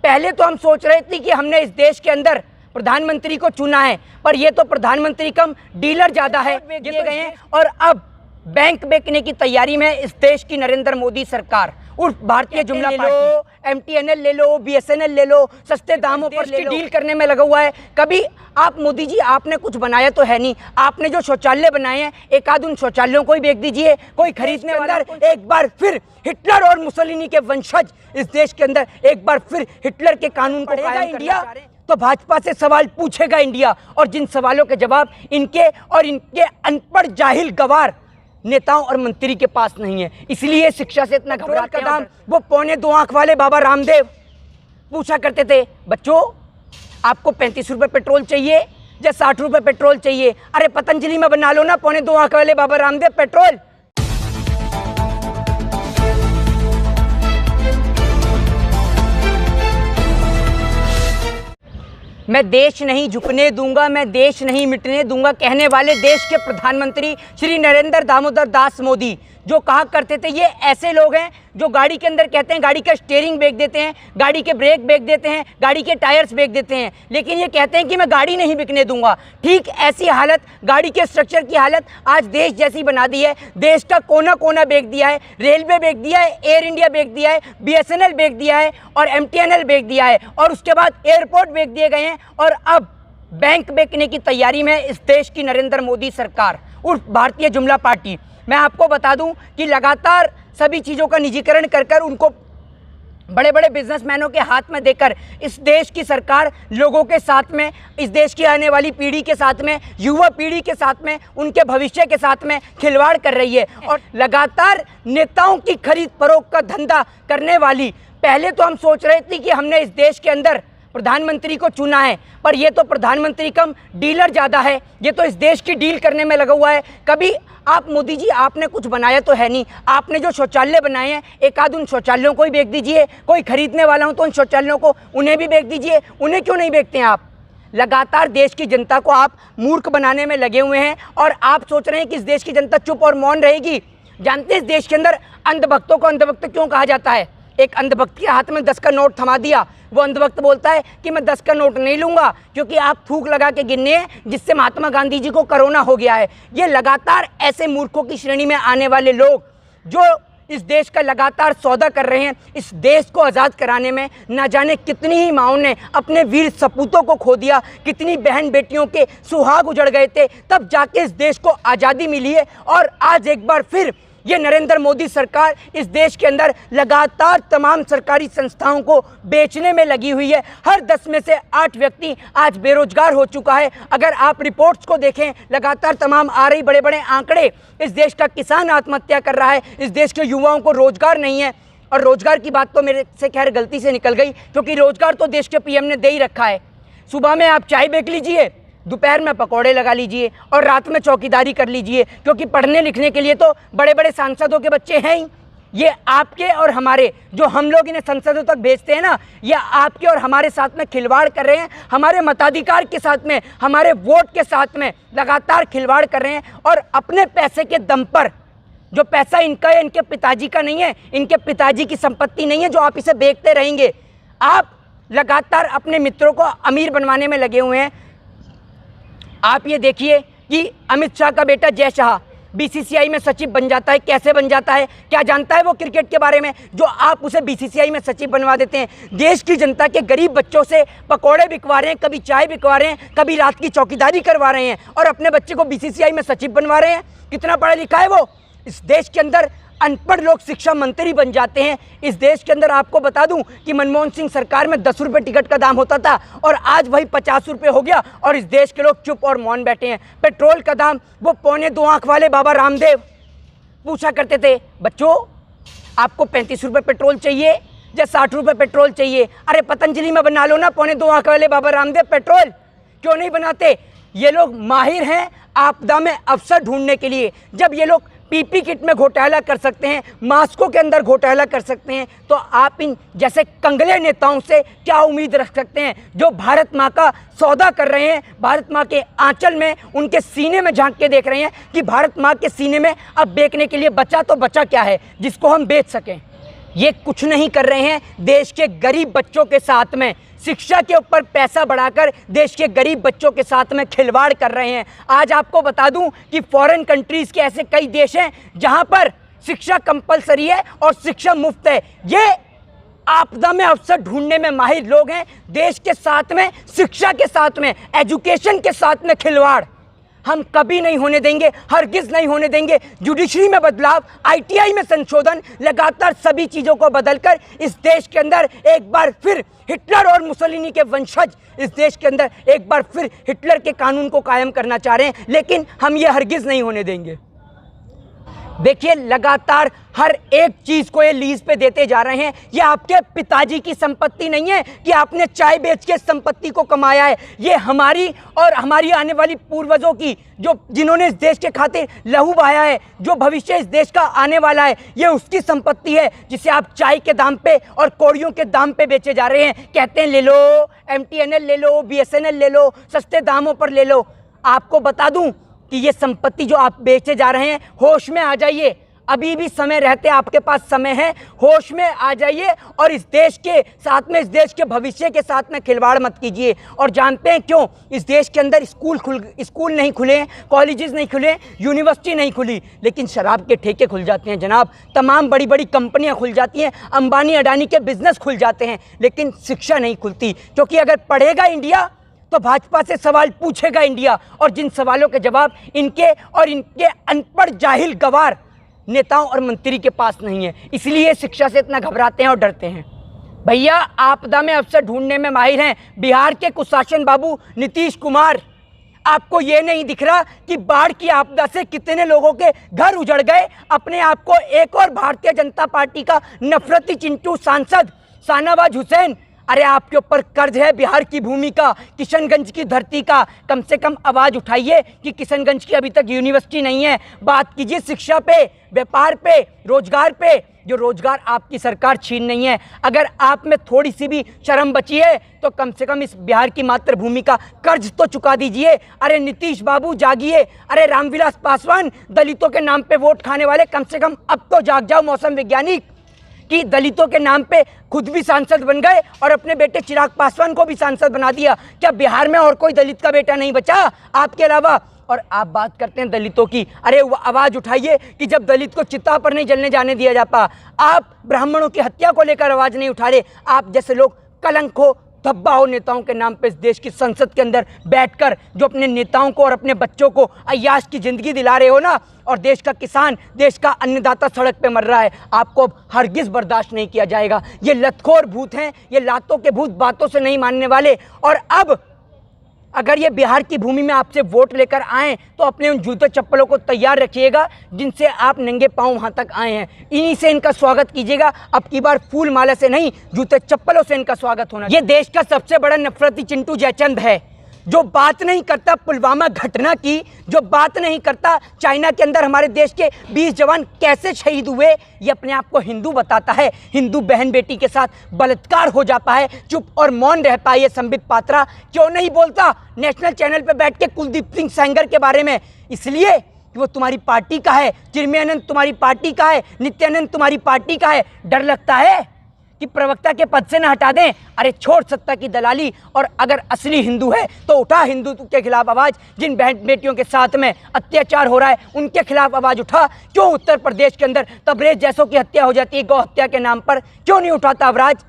पहले तो हम सोच रहे थे कि हमने इस देश के अंदर प्रधानमंत्री को चुना है, पर ये तो प्रधानमंत्री कम डीलर ज़्यादा है, ये तो गए हैं। और अब बैंक बेचने की तैयारी में इस देश की नरेंद्र मोदी सरकार उर्फ भारतीय जुमला पार्टी, MTNL ले लो, BSNL ले लो, सस्ते दामों पर ले लो, डील करने में लगा हुआ है। कभी आप मोदी जी आपने कुछ बनाया तो है नहीं, आपने जो शौचालय बनाए हैं एक आध उन शौचालयों को ही बेच दीजिए, कोई खरीदने वाला। एक बार फिर हिटलर और मुसोलिनी के वंशज इस देश के अंदर एक बार फिर हिटलर के कानून को कायम इंडिया तो भाजपा से सवाल पूछेगा इंडिया, और जिन सवालों के जवाब इनके और इनके अनपढ़ जाहिल गवार नेताओं और मंत्री के पास नहीं है। इसलिए शिक्षा से इतना घबराते हैं। दाम वो 2.25 आंख वाले बाबा रामदेव पूछा करते थे, बच्चों आपको 35 रुपये पेट्रोल चाहिए या 60 रुपये पेट्रोल चाहिए? अरे पतंजलि में बना लो ना 2.25 आंख वाले बाबा रामदेव पेट्रोल। मैं देश नहीं झुकने दूंगा, मैं देश नहीं मिटने दूंगा कहने वाले देश के प्रधानमंत्री श्री नरेंद्र दामोदर दास मोदी, जो कहा करते थे ये ऐसे लोग हैं जो गाड़ी के अंदर कहते हैं गाड़ी का स्टीयरिंग बेच देते हैं, गाड़ी के ब्रेक बेच देते हैं, गाड़ी के टायर्स बेच देते हैं, लेकिन ये कहते हैं कि मैं गाड़ी नहीं बिकने दूंगा। ठीक ऐसी हालत, गाड़ी के स्ट्रक्चर की हालत आज देश जैसी बना दी है। देश का कोना कोना बेच दिया है, रेलवे बेच दिया है, एयर इंडिया बेच दिया है, BSNL बेच दिया है और MTNL बेच दिया है, और उसके बाद एयरपोर्ट बेच दिए गए हैं, और अब बैंक बेचने की तैयारी में इस देश की नरेंद्र मोदी सरकार उर्फ भारतीय जुमला पार्टी। मैं आपको बता दूं कि लगातार सभी चीज़ों का निजीकरण कर कर उनको बड़े बड़े बिजनेसमैनों के हाथ में देकर इस देश की सरकार लोगों के साथ में, इस देश की आने वाली पीढ़ी के साथ में, युवा पीढ़ी के साथ में, उनके भविष्य के साथ में खिलवाड़ कर रही है, और लगातार नेताओं की खरीद फरोख्त का धंधा करने वाली। पहले तो हम सोच रहे थे कि हमने इस देश के अंदर प्रधानमंत्री को चुना है, पर ये तो प्रधानमंत्री कम डीलर ज़्यादा है, ये तो इस देश की डील करने में लगा हुआ है। कभी आप मोदी जी आपने कुछ बनाया तो है नहीं, आपने जो शौचालय बनाए हैं एक आध उन शौचालयों को ही बेच दीजिए, कोई खरीदने वाला हो तो उन शौचालयों को उन्हें भी बेच दीजिए। उन्हें क्यों नहीं बेचते हैं आप? लगातार देश की जनता को आप मूर्ख बनाने में लगे हुए हैं, और आप सोच रहे हैं कि इस देश की जनता चुप और मौन रहेगी। जानते हैं इस देश के अंदर अंधभक्तों को अंधभक्त क्यों कहा जाता है? एक अंधभक्त के हाथ में 10 का नोट थमा दिया, वो अंधभक्त बोलता है कि मैं 10 का नोट नहीं लूंगा क्योंकि आप थूक लगा के गिनने हैं, जिससे महात्मा गांधी जी को कोरोना हो गया है। ये लगातार ऐसे मूर्खों की श्रेणी में आने वाले लोग जो इस देश का लगातार सौदा कर रहे हैं। इस देश को आज़ाद कराने में ना जाने कितनी ही माँओं ने अपने वीर सपूतों को खो दिया, कितनी बहन बेटियों के सुहाग उजड़ गए थे, तब जाके इस देश को आज़ादी मिली है। और आज एक बार फिर ये नरेंद्र मोदी सरकार इस देश के अंदर लगातार तमाम सरकारी संस्थाओं को बेचने में लगी हुई है। हर 10 में से 8 व्यक्ति आज बेरोजगार हो चुका है। अगर आप रिपोर्ट्स को देखें, लगातार तमाम आ रही बड़े बड़े आंकड़े, इस देश का किसान आत्महत्या कर रहा है, इस देश के युवाओं को रोजगार नहीं है। और रोजगार की बात तो मेरे से खैर गलती से निकल गई, क्योंकि रोजगार तो देश के PM ने दे ही रखा है। सुबह में आप चाय बेच लीजिए, दोपहर में पकौड़े लगा लीजिए और रात में चौकीदारी कर लीजिए, क्योंकि पढ़ने लिखने के लिए तो बड़े बड़े सांसदों के बच्चे हैं ही। ये आपके और हमारे, जो हम लोग इन्हें संसदों तक भेजते हैं ना, ये आपके और हमारे साथ में खिलवाड़ कर रहे हैं, हमारे मताधिकार के साथ में, हमारे वोट के साथ में लगातार खिलवाड़ कर रहे हैं। और अपने पैसे के दम पर, जो पैसा इनका है, इनके पिताजी का नहीं है, इनके पिताजी की संपत्ति नहीं है जो आप इसे बेचते रहेंगे। आप लगातार अपने मित्रों को अमीर बनवाने में लगे हुए हैं। आप ये देखिए कि अमित शाह का बेटा जय शाह BCCI में सचिव बन जाता है। कैसे बन जाता है? क्या जानता है वो क्रिकेट के बारे में, जो आप उसे BCCI में सचिव बनवा देते हैं? देश की जनता के गरीब बच्चों से पकौड़े बिकवा रहे हैं, कभी चाय बिकवा रहे हैं, कभी रात की चौकीदारी करवा रहे हैं, और अपने बच्चे को BCCI में सचिव बनवा रहे हैं। कितना पढ़ा लिखा है वो? इस देश के अंदर अनपढ़ लोग शिक्षा मंत्री बन जाते हैं। इस देश के अंदर आपको बता दूं कि मनमोहन सिंह सरकार में 10 रुपये टिकट का दाम होता था, और आज वही 50 रुपये हो गया, और इस देश के लोग चुप और मौन बैठे हैं। पेट्रोल का दाम वो 2.25 आंख वाले बाबा रामदेव पूछा करते थे, बच्चों आपको 35 रुपये पेट्रोल चाहिए या 60 रुपये पेट्रोल चाहिए? अरे पतंजलि में बना लो ना 2.25 आंख वाले बाबा रामदेव पेट्रोल। क्यों नहीं बनाते? ये लोग माहिर हैं आपदा में अवसर ढूंढने के लिए। जब ये लोग PP किट में घोटाला कर सकते हैं, मास्कों के अंदर घोटाला कर सकते हैं, तो आप इन जैसे कंगले नेताओं से क्या उम्मीद रख सकते हैं, जो भारत माँ का सौदा कर रहे हैं, भारत माँ के आंचल में, उनके सीने में झांक के देख रहे हैं कि भारत माँ के सीने में अब बेचने के लिए बचा तो बचा क्या है जिसको हम बेच सकें। ये कुछ नहीं कर रहे हैं देश के गरीब बच्चों के साथ में। शिक्षा के ऊपर पैसा बढ़ाकर देश के गरीब बच्चों के साथ में खिलवाड़ कर रहे हैं। आज आपको बता दूं कि फॉरेन कंट्रीज के ऐसे कई देश हैं जहां पर शिक्षा कंपलसरी है और शिक्षा मुफ्त है। ये आपदा में अवसर ढूंढने में माहिर लोग हैं। देश के साथ में, शिक्षा के साथ में, एजुकेशन के साथ में खिलवाड़ हम कभी नहीं होने देंगे, हरगिज नहीं होने देंगे। जुडिशरी में बदलाव, आईटीआई में संशोधन, लगातार सभी चीज़ों को बदलकर इस देश के अंदर एक बार फिर हिटलर और मुसोलिनी के वंशज इस देश के अंदर एक बार फिर हिटलर के कानून को कायम करना चाह रहे हैं, लेकिन हम ये हरगिज नहीं होने देंगे। देखिए, लगातार हर एक चीज को ये लीज पे देते जा रहे हैं। ये आपके पिताजी की संपत्ति नहीं है कि आपने चाय बेच के संपत्ति को कमाया है। ये हमारी और हमारी आने वाली पूर्वजों की, जो जिन्होंने इस देश के खातिर लहू बहाया है, जो भविष्य इस देश का आने वाला है, ये उसकी संपत्ति है जिसे आप चाय के दाम पे और कौड़ियों के दाम पे बेचे जा रहे हैं। कहते हैं ले लो, MTNL ले लो, BSNL ले लो, सस्ते दामों पर ले लो। आपको बता दूं कि ये संपत्ति जो आप बेचे जा रहे हैं, होश में आ जाइए। अभी भी समय रहते, आपके पास समय है, होश में आ जाइए और इस देश के साथ में, इस देश के भविष्य के साथ में खिलवाड़ मत कीजिए। और जानते हैं क्यों? इस देश के अंदर स्कूल नहीं खुले हैं, कॉलेजेस नहीं खुले, यूनिवर्सिटी नहीं खुली, लेकिन शराब के ठेके खुल जाते हैं जनाब। तमाम बड़ी बड़ी कंपनियां खुल जाती हैं, अंबानी अडानी के बिजनेस खुल जाते हैं, लेकिन शिक्षा नहीं खुलती। क्योंकि अगर पढ़ेगा इंडिया तो भाजपा से सवाल पूछेगा इंडिया, और जिन सवालों के जवाब इनके और इनके अनपढ़ जाहिल गवार नेताओं और मंत्री के पास नहीं है। इसलिए शिक्षा से इतना घबराते हैं और डरते हैं। भैया, आपदा में अवसर ढूंढने में माहिर हैं बिहार के कुशासन बाबू नीतीश कुमार। आपको ये नहीं दिख रहा कि बाढ़ की आपदा से कितने लोगों के घर उजड़ गए। अपने आप को एक और भारतीय जनता पार्टी का नफरती चिंटू सांसद शाहनवाज हुसैन, अरे आपके ऊपर कर्ज है बिहार की भूमि का, किशनगंज की धरती का। कम से कम आवाज़ उठाइए कि किशनगंज की अभी तक यूनिवर्सिटी नहीं है। बात कीजिए शिक्षा पे, व्यापार पे, रोजगार पे, जो रोजगार आपकी सरकार छीन नहीं है। अगर आप में थोड़ी सी भी शर्म बची है तो कम से कम इस बिहार की मातृभूमि का कर्ज तो चुका दीजिए। अरे नीतीश बाबू जागिए। अरे रामविलास पासवान, दलितों के नाम पे वोट खाने वाले, कम से कम अब तो जाग जाओ मौसम वैज्ञानिक, कि दलितों के नाम पे खुद भी सांसद बन गए और अपने बेटे चिराग पासवान को भी सांसद बना दिया। क्या बिहार में और कोई दलित का बेटा नहीं बचा आपके अलावा? और आप बात करते हैं दलितों की। अरे आवाज़ उठाइए कि जब दलित को चिता पर नहीं जलने जाने दिया जाता। आप ब्राह्मणों की हत्या को लेकर आवाज़ नहीं उठा रहे। आप जैसे लोग कलंक हो, धब्बा हो नेताओं के नाम पे इस देश की संसद के अंदर बैठकर, जो अपने नेताओं को और अपने बच्चों को अय्याश की ज़िंदगी दिला रहे हो ना, और देश का किसान, देश का अन्नदाता सड़क पे मर रहा है, आपको अब हरगिज़ बर्दाश्त नहीं किया जाएगा। ये लतखोर भूत हैं, ये लातों के भूत, बातों से नहीं मानने वाले। और अब अगर ये बिहार की भूमि में आपसे वोट लेकर आएँ तो अपने उन जूते चप्पलों को तैयार रखिएगा जिनसे आप नंगे पाँव वहाँ तक आए हैं। इन्हीं से इनका स्वागत कीजिएगा। अब की बार फूल माला से नहीं, जूते चप्पलों से इनका स्वागत होना। ये देश का सबसे बड़ा नफरती चिंटू जयचंद है, जो बात नहीं करता पुलवामा घटना की, जो बात नहीं करता चाइना के अंदर हमारे देश के 20 जवान कैसे शहीद हुए। ये अपने आप को हिंदू बताता है, हिंदू बहन बेटी के साथ बलात्कार हो जाता है, चुप और मौन रह पाए। संबित पात्रा क्यों नहीं बोलता नेशनल चैनल पे बैठ के कुलदीप सिंह सेंगर के बारे में? इसलिए कि वो तुम्हारी पार्टी का है, चिन्मयानंद तुम्हारी पार्टी का है, नित्यानंद तुम्हारी पार्टी का है। डर लगता है कि प्रवक्ता के पद से न हटा दें। अरे छोड़ सत्ता की दलाली, और अगर असली हिंदू है तो उठा हिंदुत्व के खिलाफ आवाज़। जिन बहन बेटियों के साथ में अत्याचार हो रहा है उनके खिलाफ आवाज़ उठा। क्यों उत्तर प्रदेश के अंदर तबरेज जैसों की हत्या हो जाती है गौ हत्या के नाम पर, क्यों नहीं उठाता अवराज?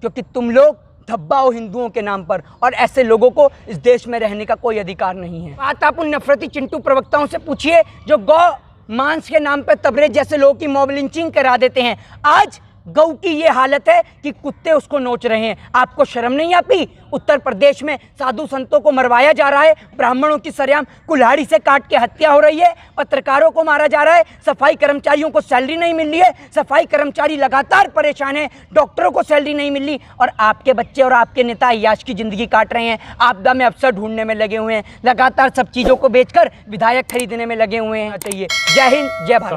क्योंकि तुम लोग धब्बा हो हिंदुओं के नाम पर, और ऐसे लोगों को इस देश में रहने का कोई अधिकार नहीं है। बात आप उन नफरती चिंटू प्रवक्ताओं से पूछिए जो गौ मांस के नाम पर तबरेज जैसे लोगों की मॉब लिंचिंग करा देते हैं। आज गऊ की ये हालत है कि कुत्ते उसको नोच रहे हैं। आपको शर्म नहीं आती? उत्तर प्रदेश में साधु संतों को मरवाया जा रहा है, ब्राह्मणों की सरेआम कुल्हाड़ी से काट के हत्या हो रही है, पत्रकारों को मारा जा रहा है, सफाई कर्मचारियों को सैलरी नहीं मिल रही है, सफाई कर्मचारी लगातार परेशान हैं, डॉक्टरों को सैलरी नहीं मिल रही, और आपके बच्चे और आपके नेता अय्याश की ज़िंदगी काट रहे हैं, आपदा में अवसर ढूंढने में लगे हुए हैं, लगातार सब चीज़ों को बेचकर विधायक खरीदने में लगे हुए हैं। चाहिए। जय हिंद, जय भारत।